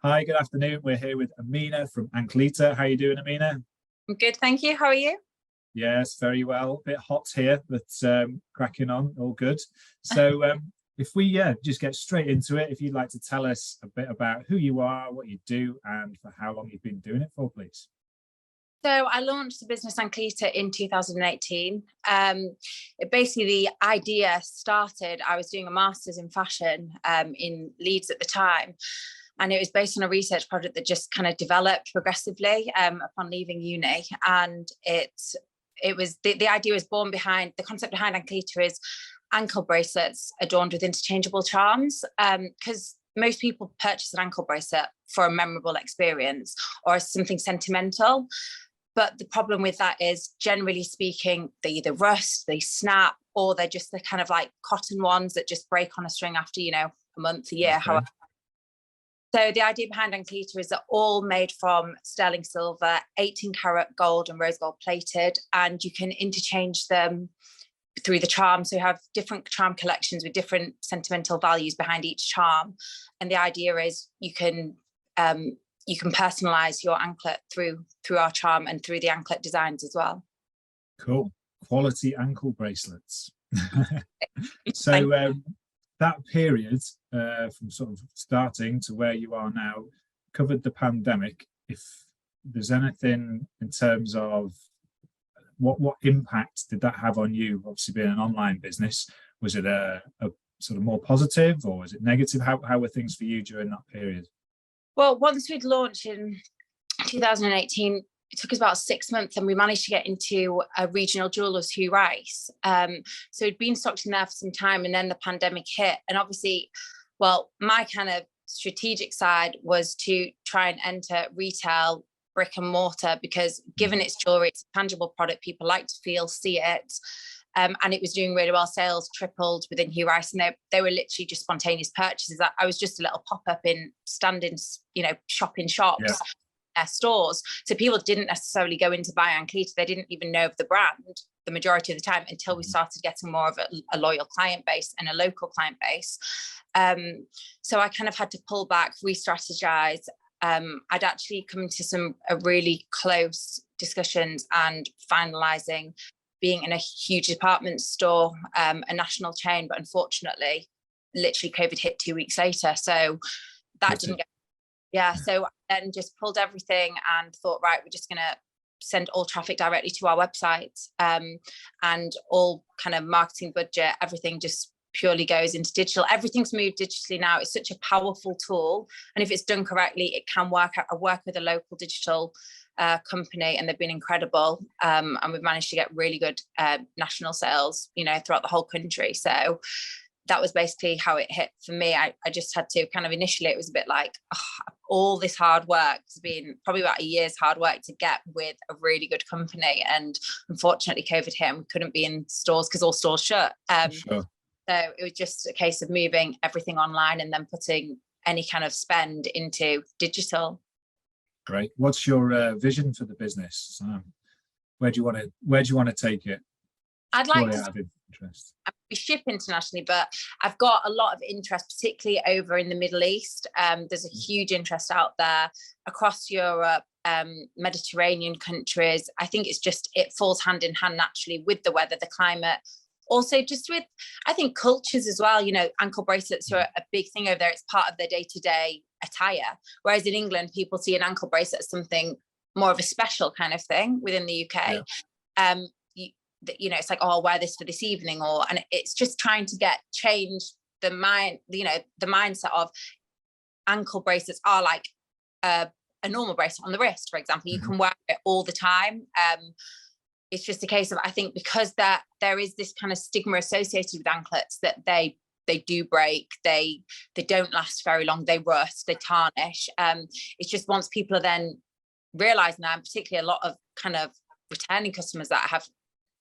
Hi, good afternoon. We're here with Amina from Anklita. How are you doing, Amina? I'm good, thank you. How are you? Yes, very well. A bit hot here, but cracking on, all good. So if we just get straight into it, if you'd like to tell us a bit about who you are, what you do, and for how long you've been doing it for, please. So I launched the business Anklita in 2018. Basically, the idea started, I was doing a master's in fashion in Leeds at the time. And it was based on a research project that just kind of developed progressively upon leaving uni. And it was the idea was born behind the concept behind Anklita is ankle bracelets adorned with interchangeable charms, because most people purchase an ankle bracelet for a memorable experience or as something sentimental. But the problem with that is, generally speaking, they either rust, they snap, or they're just the kind of like cotton ones that just break on a string after, a month, a year, Okay. however. So the idea behind Anklita is they're all made from sterling silver, 18 karat gold and rose gold plated, and you can interchange them through the charm. So you have different charm collections with different sentimental values behind each charm. And the idea is you can personalize your anklet through our charm and through the anklet designs as well. Cool. Quality ankle bracelets. So that period from sort of starting to where you are now covered the pandemic. If there's anything in terms of what impact did that have on you, obviously being an online business, was it a sort of more positive or was it negative? How were things for you during that period? Well, once we'd launched in 2018, it took us about 6 months and we managed to get into a regional jewellers, Hugh Rice. So it'd been stocked in there for some time and then the pandemic hit. And obviously, well, my kind of strategic side was to try and enter retail, brick and mortar, because given it's jewellery, it's a tangible product, people like to feel, see it. And it was doing really well. Sales tripled within Hugh Rice, and they were literally just spontaneous purchases. I was just a little pop-up in stand-in, shop-in shops. Yeah. Stores, so people didn't necessarily go in to buy Anklita. They didn't even know of the brand the majority of the time until we started getting more of a loyal client base and a local client base. So I kind of had to pull back, re-strategize. I'd actually come into some really close discussions and finalizing being in a huge department store, a national chain, but unfortunately, literally COVID hit 2 weeks later. So that didn't get. Yeah, so I then just pulled everything and thought, right, we're just going to send all traffic directly to our website, and all kind of marketing budget, everything just purely goes into digital. Everything's moved digitally now. It's such a powerful tool. And if it's done correctly, it can work. I work with a local digital company and they've been incredible. And we've managed to get really good national sales, throughout the whole country. So that was basically how it hit for me. I just had to kind of initially, it was a bit like, all this hard work has been probably about a year's hard work to get with a really good company. And unfortunately, COVID hit and we couldn't be in stores because all stores shut. Sure. So it was just a case of moving everything online and then putting any kind of spend into digital. Great. What's your vision for the business? Where do you want to take it? I'd like to we ship internationally, but I've got a lot of interest, particularly over in the Middle East. There's a huge interest out there across Europe, Mediterranean countries. I think it falls hand in hand naturally with the weather, the climate. Also, just with, I think, cultures as well. Ankle bracelets are a big thing over there. It's part of their day-to-day attire. Whereas in England, people see an ankle bracelet as something more of a special kind of thing within the UK. Yeah. It's like, oh, I'll wear this for this evening, and it's just trying to change the mind, the mindset of ankle bracelets are like a normal bracelet on the wrist, for example. You can wear it all the time. It's just a case of, I think, because there is this kind of stigma associated with anklets that they do break, they don't last very long, they rust, they tarnish. It's just once people are then realizing that, and particularly a lot of kind of returning customers that have,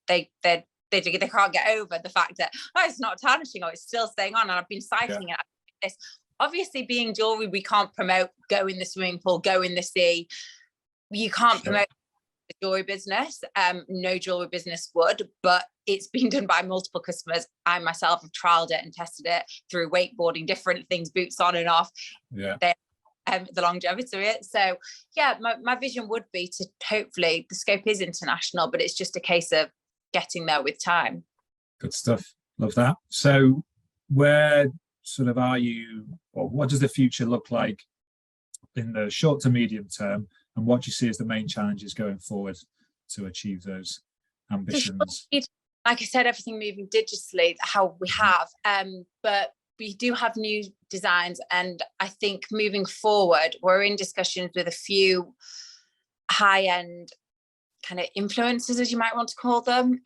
they can't get over the fact that, it's not tarnishing or it's still staying on. And I've been citing it. Obviously, being jewelry, we can't promote go in the swimming pool, go in the sea. You can't promote the jewelry business. No jewelry business would, but it's been done by multiple customers. I myself have trialed it and tested it through wakeboarding, different things, boots on and off. Yeah. the longevity of it. So yeah, my vision would be to, hopefully, the scope is international, but it's just a case of getting there with time. Good stuff. Love that. So where sort of are you, or what does the future look like in the short to medium term, and what do you see as the main challenges going forward to achieve those ambitions? Like I said, everything moving digitally, how we have, but we do have new designs, and I think moving forward, we're in discussions with a few high-end kind of influencers, as you might want to call them,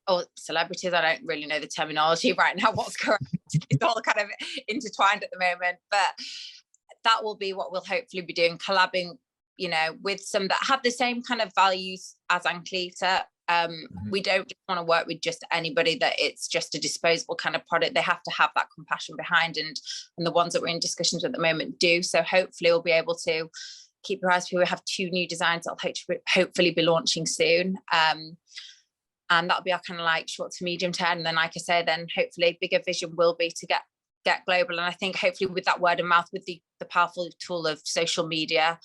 or celebrities. I don't really know the terminology right now, what's correct. It's all kind of intertwined at the moment, but that will be what we'll hopefully be doing, collabing, you know, with some that have the same kind of values as Anclita. We don't just want to work with just anybody that it's just a disposable kind of product. They have to have that compassion behind, and the ones that we're in discussions with at the moment do. So hopefully we'll be able to keep your eyes peeled. We have 2 new designs that'll hopefully be launching soon. And that'll be our kind of like short to medium term. And then, like I say, then hopefully bigger vision will be to get global. And I think hopefully with that word of mouth, with the powerful tool of social media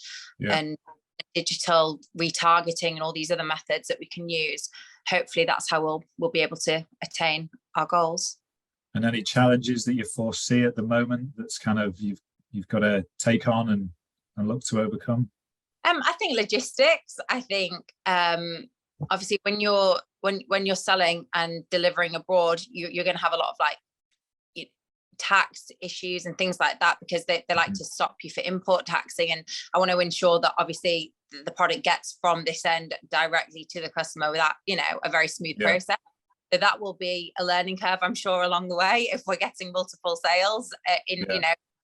and digital retargeting and all these other methods that we can use, hopefully that's how we'll be able to attain our goals. And any challenges that you foresee at the moment that's kind of you've got to take on and look to overcome? I think logistics. I think obviously when you're selling and delivering abroad, you're going to have a lot of like tax issues and things like that, because they like to stop you for import taxing, and I want to ensure that obviously the product gets from this end directly to the customer without, you know, a very smooth process. So that will be a learning curve, I'm sure, along the way, if we're getting multiple sales you know,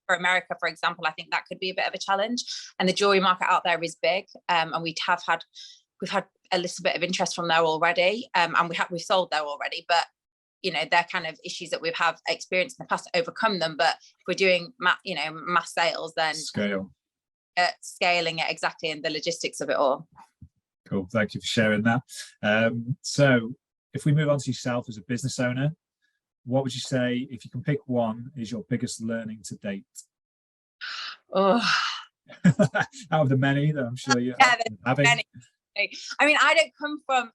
for America, for example. I think that could be a bit of a challenge, and the jewelry market out there is big, and we've had a little bit of interest from there already, and we've sold there already, but you know, they're kind of issues that we've have experienced in the past to overcome them. But if we're doing mass sales, then scaling it exactly, and the logistics of it all. Cool, thank you for sharing that. So if we move on to yourself as a business owner, what would you say, if you can pick one, is your biggest learning to date? Oh, out of the many that I'm sure you're having. Many. I mean, I don't come from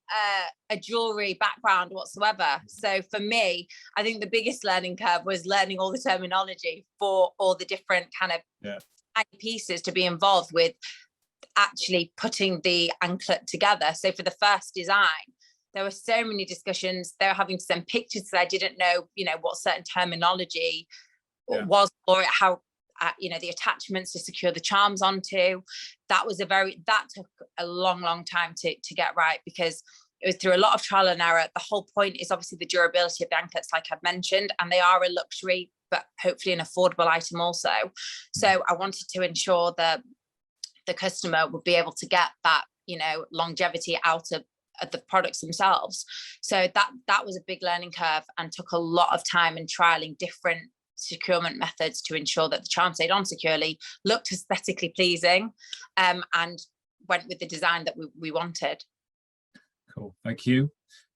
a jewelry background whatsoever. So for me, I think the biggest learning curve was learning all the terminology for all the different kind of pieces to be involved with actually putting the anklet together. So for the first design, there were so many discussions. They were having to send pictures that I didn't know, you know, what certain terminology was for it, how you know, the attachments to secure the charms onto. That took a long time to get right, because it was through a lot of trial and error. The whole point is obviously the durability of the anklets, like I've mentioned, and they are a luxury, but hopefully an affordable item also. So I wanted to ensure that the customer would be able to get that, you know, longevity out of the products themselves. So that was a big learning curve, and took a lot of time and trialing different securement methods to ensure that the charm stayed on securely, looked aesthetically pleasing, and went with the design that we wanted. Cool, thank you.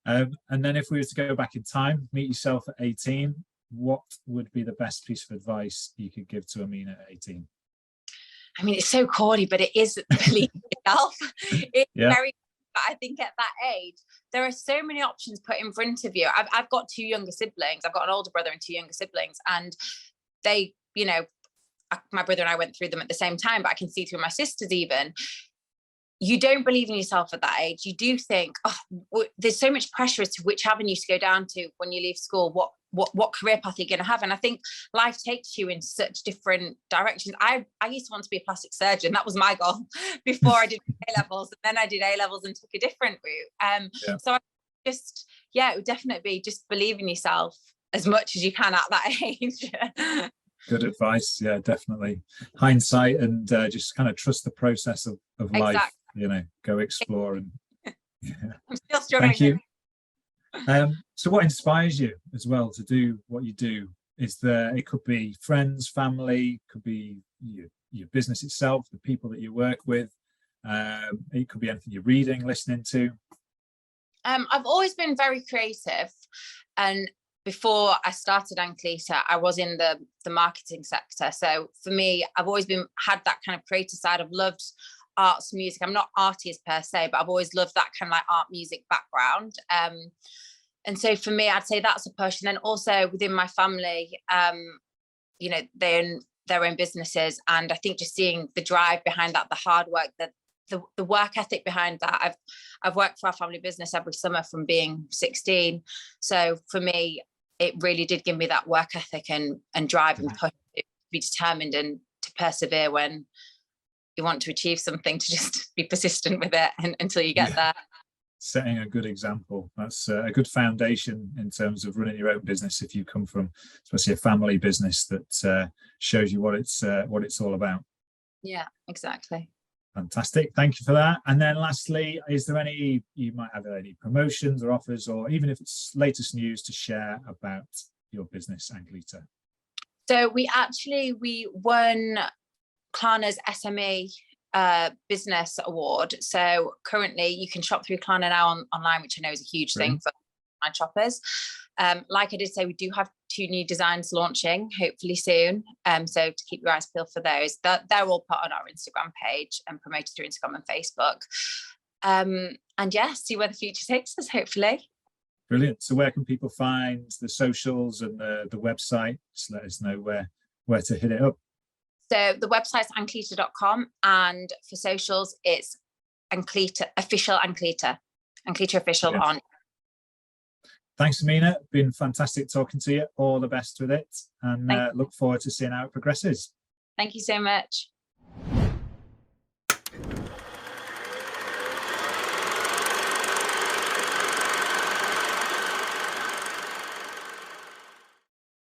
And then if we were to go back in time, meet yourself at 18, what would be the best piece of advice you could give to Amina at 18? I mean, it's so corny, but it is believe yourself. It's very, I think at that age, there are so many options put in front of you. I've got 2 younger siblings. I've got an older brother and 2 younger siblings, and they, you know, my brother and I went through them at the same time, but I can see through my sisters even. You don't believe in yourself at that age. You do think, oh, there's so much pressure as to which avenue to go down to when you leave school. What career path are you going to have? And I think life takes you in such different directions. I used to want to be a plastic surgeon. That was my goal before I did A-levels. And then I did A-levels and took a different route. So I just, it would definitely be just believe in yourself as much as you can at that age. Good advice. Yeah, definitely. Hindsight, and just kind of trust the process of life, you know, go explore. And I'm still struggling. Thank you. So what inspires you as well to do what you do? It could be friends, family, could be your business itself, the people that you work with. It could be anything you're reading, listening to. I've always been very creative, and before I started Anclita, I was in the marketing sector. So for me, I've always had that kind of creative side. I've loved arts, music. I'm not artist per se, but I've always loved that kind of like art music background. And so for me, I'd say that's a push. And then also within my family, you know, they're in their own businesses. And I think just seeing the drive behind that, the hard work, the work ethic behind that. I've worked for our family business every summer from being 16. So for me, it really did give me that work ethic and drive and push to be determined and to persevere when you want to achieve something, to just be persistent with it until you get there. Setting a good example. That's a good foundation in terms of running your own business if you come from especially a family business that shows you what it's all about. Yeah, exactly. Fantastic, thank you for that. And then lastly, is there you might have any promotions or offers, or even if it's latest news to share about your business, Anclita? So we won Klarna's SME business award. So currently you can shop through Klarna now online, which I know is a huge thing for online shoppers. Like I did say, we do have 2 new designs launching hopefully soon. So to keep your eyes peeled for those. They're all put on our Instagram page and promoted through Instagram and Facebook. And yeah, see where the future takes us, hopefully. Brilliant. So where can people find the socials and the website? Just let us know where to hit it up. So the website's anclita.com, and for socials, it's Anclita official. Anclita official on. Thanks, Amina. Been fantastic talking to you. All the best with it, and look forward to seeing how it progresses. Thank you so much.